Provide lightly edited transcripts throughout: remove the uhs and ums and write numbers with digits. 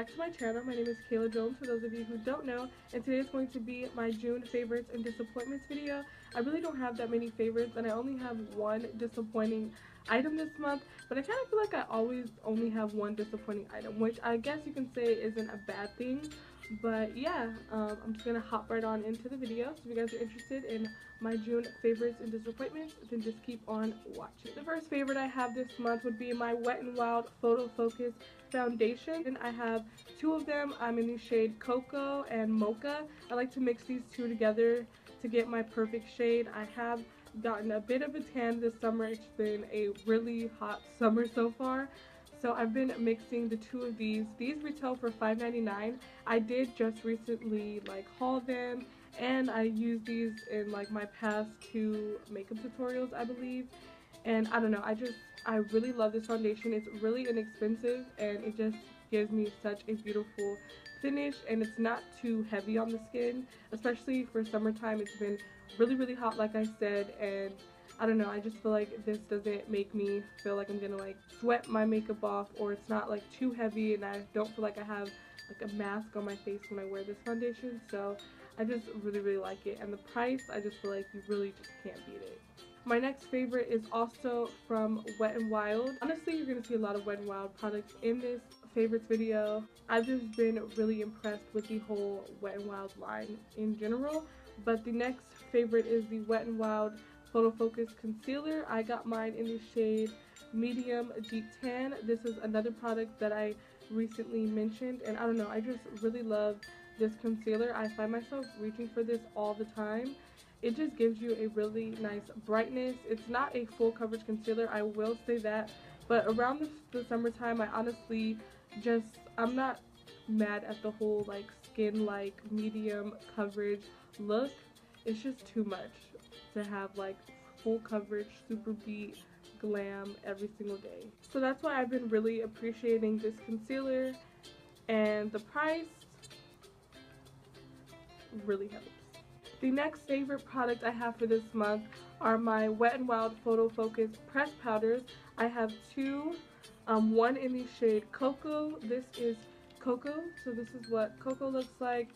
back to my channel. My name is CalahJ for those of you who don't know, and today is going to be my June favorites and disappointments video. I really don't have that many favorites, and I only have one disappointing item this month, but I kind of feel like I always only have one disappointing item, which I guess you can say isn't a bad thing. But yeah, I'm just gonna hop right on into the video. So if you guys are interested in my June favorites and disappointments, then just keep on watching. The first favorite I have this month would be my Wet n Wild Photo Focus foundation, and I have two of them. I'm in the shade Cocoa and Mocha. I like to mix these two together to get my perfect shade. I have gotten a bit of a tan this summer. It's been a really hot summer so far. So I've been mixing the two of these. These retail for $5.99. I did just recently haul them, and I used these in my past two makeup tutorials, I believe. And I don't know, I really love this foundation. It's really inexpensive and it just gives me such a beautiful finish, and it's not too heavy on the skin, especially for summertime. It's been really hot, like I said, and I don't know, I just feel like this doesn't make me feel like I'm gonna sweat my makeup off, or it's not too heavy, and I don't feel like I have a mask on my face when I wear this foundation. So I just really like it, and the price, I just feel like you really just can't beat it. My next favorite is also from Wet n Wild. Honestly, you're gonna see a lot of Wet n Wild products in this favorites video. I've just been really impressed with the whole Wet n Wild line in general, but the next favorite is the Wet n Wild Photo Focus Concealer. I got mine in the shade Medium Deep Tan. This is another product that I recently mentioned, and I don't know, I just really love this concealer. I find myself reaching for this all the time. It just gives you a really nice brightness. It's not a full coverage concealer, I will say that, but around the summertime, I honestly I'm not mad at the whole skin medium coverage look. It's just too much to have full coverage, super beat, glam every single day. So that's why I've been really appreciating this concealer, and the price really helps. The next favorite product I have for this month are my Wet n Wild Photo Focus Press Powders. I have two, one in the shade Cocoa. This is Cocoa, so this is what Cocoa looks like.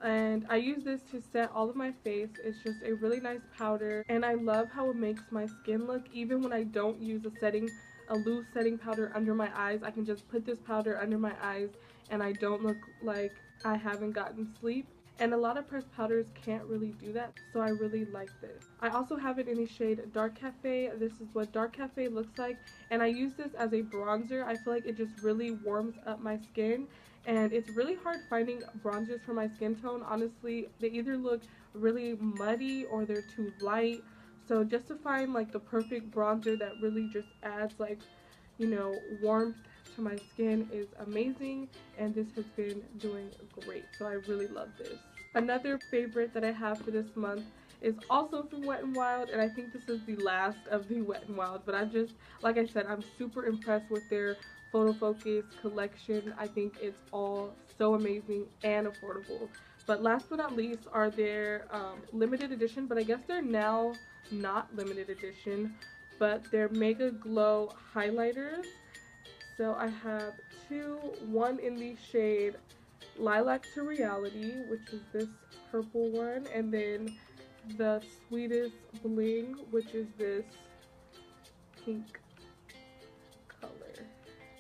And I use this to set all of my face. It's just a really nice powder, and I love how it makes my skin look. Even when I don't use a loose setting powder under my eyes, I can just put this powder under my eyes and I don't look like I haven't gotten sleep. And a lot of pressed powders can't really do that, so I really like this. I also have it in the shade Dark Cafe. This is what Dark Cafe looks like, and I use this as a bronzer. I feel like it just really warms up my skin, and it's really hard finding bronzers for my skin tone. Honestly, they either look really muddy or they're too light. So just to find the perfect bronzer that really just adds warmth to my skin is amazing, and this has been doing great. So I really love this. Another favorite that I have for this month is also from Wet n Wild, and I think this is the last of the Wet n Wild, but like I said, I'm super impressed with their photo focus collection. I think it's all so amazing and affordable. But last but not least are their limited edition, but I guess they're now not limited edition, but they're Mega Glow highlighters. So I have two, one in the shade Lilac to Reality, which is this purple one, and then the Sweetest Bling, which is this pink color.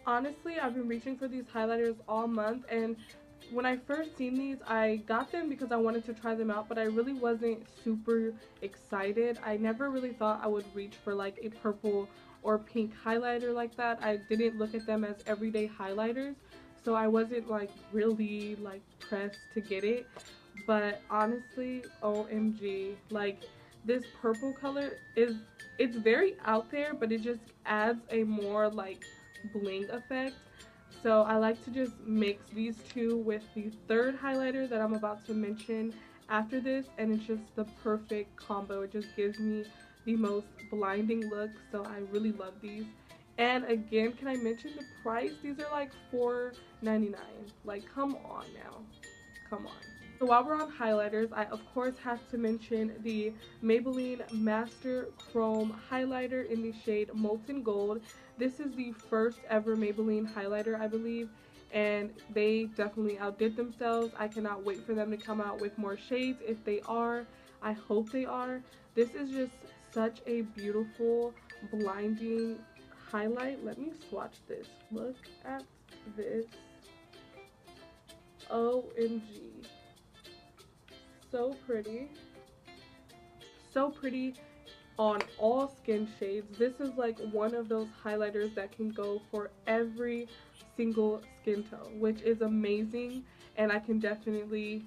Honestly, I've been reaching for these highlighters all month, and when I first seen these, I got them because I wanted to try them out, but I really wasn't super excited. I never really thought I would reach for a purple or pink highlighter like that. I didn't look at them as everyday highlighters, so I wasn't really pressed to get it. But honestly, OMG, this purple color it's very out there, but it just adds a more bling effect. So I like to just mix these two with the third highlighter that I'm about to mention after this, and it's just the perfect combo. It just gives me the most blinding look, so I really love these. And again, can I mention the price? These are $4.99. Come on now, come on. So while we're on highlighters, I of course have to mention the Maybelline Master Chrome highlighter in the shade Molten Gold. This is the first ever Maybelline highlighter, I believe, and they definitely outdid themselves. I cannot wait for them to come out with more shades. If they are, I hope they are. This is just such a beautiful, blinding highlight. Let me swatch this. Look at this. OMG. So pretty. So pretty on all skin shades. This is like one of those highlighters that can go for every single skin tone, which is amazing, and I can definitely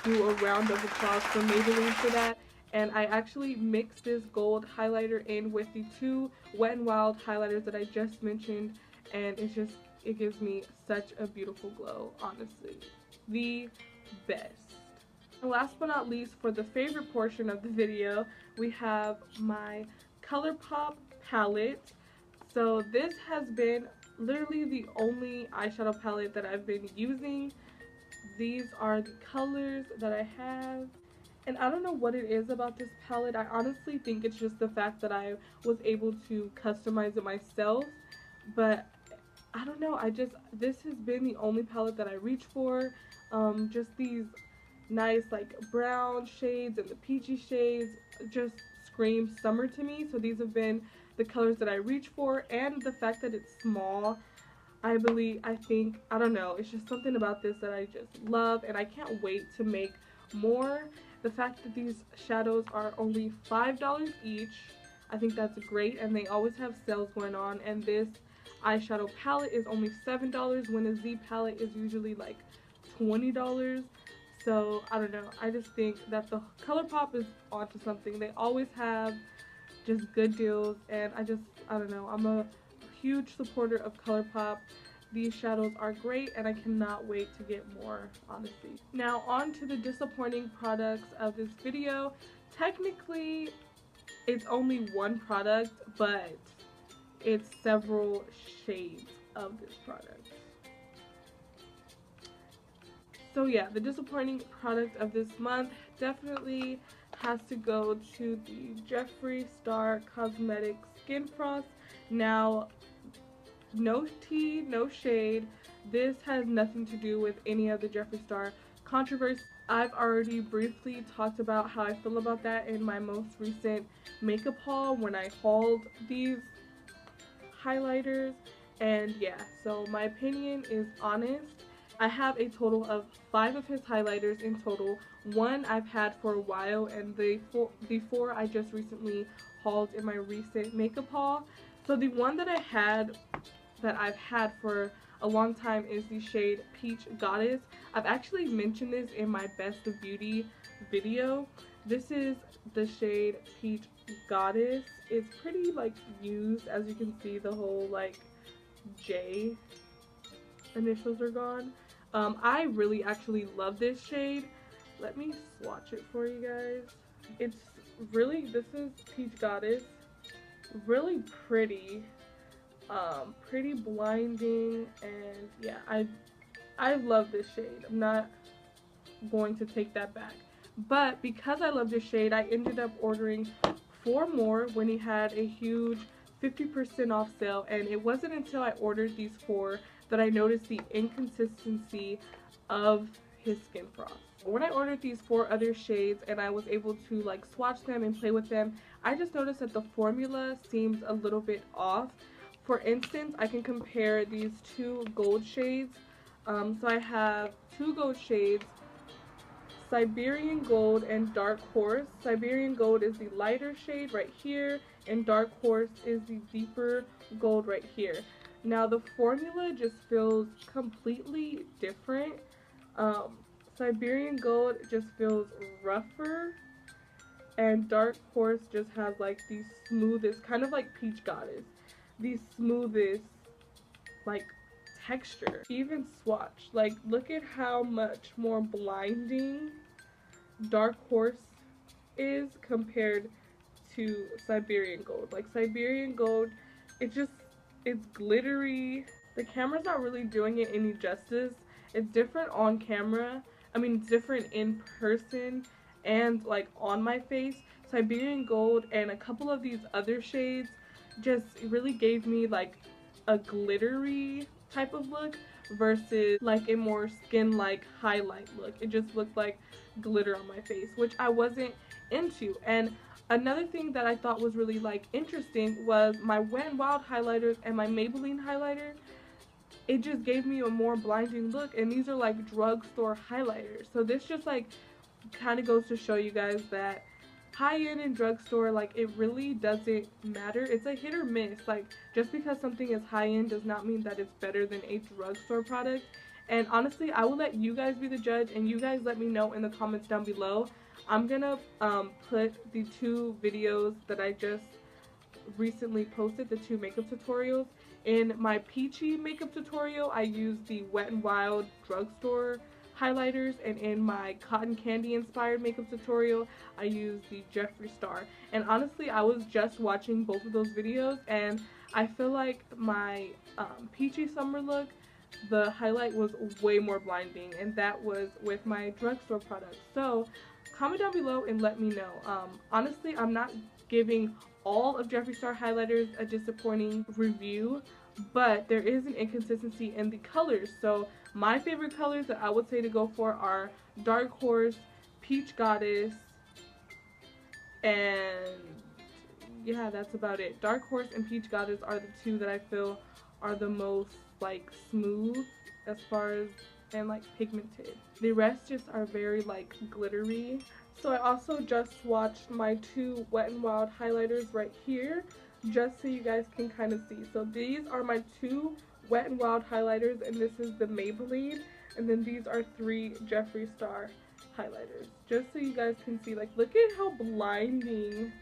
do a round of applause for Maybelline for that. And I actually mixed this gold highlighter in with the two Wet n Wild highlighters that I just mentioned, and it gives me such a beautiful glow, honestly. The best. And last but not least, for the favorite portion of the video, we have my ColourPop palette. So this has been literally the only eyeshadow palette that I've been using. These are the colors that I have. And I don't know what it is about this palette. I honestly think it's just the fact that I was able to customize it myself. But I don't know. This has been the only palette that I reach for. Just these nice like brown shades and the peachy shades just scream summer to me. So these have been the colors that I reach for, and the fact that it's small, I don't know, it's just something about this that I just love, and I can't wait to make more. The fact that these shadows are only $5 each, I think that's great, and they always have sales going on, and this eyeshadow palette is only $7 when a Z palette is usually like $20. So I don't know, I just think that the ColourPop is onto something. They always have just good deals, and I don't know, I'm a huge supporter of ColourPop. These shadows are great, and I cannot wait to get more, honestly. Now on to the disappointing products of this video. Technically it's only one product, but it's several shades of this product. So yeah, the disappointing product of this month definitely has to go to the Jeffree Star Cosmetics Skin Frost. Now, no tea, no shade. This has nothing to do with any of the Jeffree Star controversy. I've already briefly talked about how I feel about that in my most recent makeup haul when I hauled these highlighters. And yeah, so my opinion is honest. I have a total of 5 of his highlighters in total. One I've had for a while, and the four I just recently hauled in my recent makeup haul. So the one that I've had for a long time is the shade Peach Goddess. I've actually mentioned this in my Best of Beauty video. This is the shade Peach Goddess. It's pretty like used, as you can see. The whole like J initials are gone. I really actually love this shade. Let me swatch it for you guys. This is Peach Goddess. Really pretty. Pretty blinding, and yeah, I love this shade. I'm not going to take that back. But because I love this shade, I ended up ordering 4 more when he had a huge 50% off sale, and it wasn't until I ordered these 4 that I noticed the inconsistency of his Skin Frost. When I ordered these 4 other shades and I was able to like swatch them and play with them, I just noticed that the formula seems a little bit off. For instance, I can compare these 2 gold shades. So I have 2 gold shades, Siberian Gold and Dark Horse. Siberian Gold is the lighter shade right here, and Dark Horse is the deeper gold right here. Now the formula just feels completely different. Siberian Gold just feels rougher, and Dark Horse just has like the smoothest, kind of like Peach Goddess, the smoothest like texture. Even swatch, like look at how much more blinding Dark Horse is compared to Siberian Gold. Like Siberian Gold, it's glittery. The camera's not really doing it any justice. It's different on camera. It's different in person and like on my face. Siberian Gold and a couple of these other shades just really gave me like a glittery type of look versus like a more skin-like highlight look. It just looked like glitter on my face, which I wasn't into. And another thing that I thought was really like interesting was my Wet n Wild highlighters and my Maybelline highlighter. It just gave me a more blinding look, and these are like drugstore highlighters. So this just like kind of goes to show you guys that high-end and drugstore, like, it really doesn't matter. It's a hit or miss. Like, just because something is high-end does not mean that it's better than a drugstore product. And honestly, I will let you guys be the judge, and you guys let me know in the comments down below. I'm gonna put the 2 videos that I just recently posted, the 2 makeup tutorials. In my peachy makeup tutorial, I used the Wet n Wild drugstore highlighters, and in my cotton candy inspired makeup tutorial, I used the Jeffree Star. And honestly, I was just watching both of those videos, and I feel like my peachy summer look, the highlight was way more blinding, and that was with my drugstore products. So comment down below and let me know. Honestly, I'm not giving all of Jeffree Star highlighters a disappointing review, but there is an inconsistency in the colors. So my favorite colors that I would say to go for are Dark Horse, Peach Goddess, and yeah, that's about it. Dark Horse and Peach Goddess are the 2 that I feel are the most like smooth as far as and like pigmented. The rest just are very like glittery. So I also just swatched my 2 Wet n Wild highlighters right here, just so you guys can kind of see. So these are my 2 Wet n Wild highlighters, and this is the Maybelline, and then these are 3 Jeffree Star highlighters, just so you guys can see. Like, look at how blinding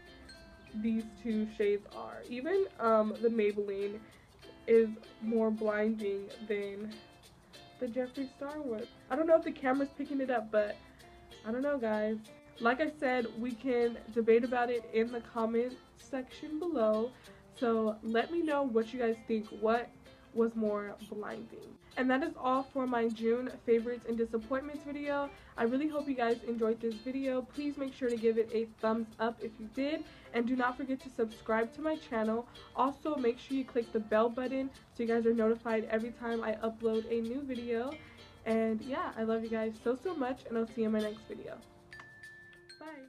these 2 shades are. Even the Maybelline is more blinding than the Jeffree Star was. I don't know if the camera's picking it up, but I don't know, guys. Like I said, we can debate about it in the comment section below. So let me know what you guys think. What was more blinding? And that is all for my June favorites and disappointments video. I really hope you guys enjoyed this video. Please make sure to give it a thumbs up if you did, and do not forget to subscribe to my channel. Also, make sure you click the bell button so you guys are notified every time I upload a new video. And yeah, I love you guys so much, and I'll see you in my next video. Bye.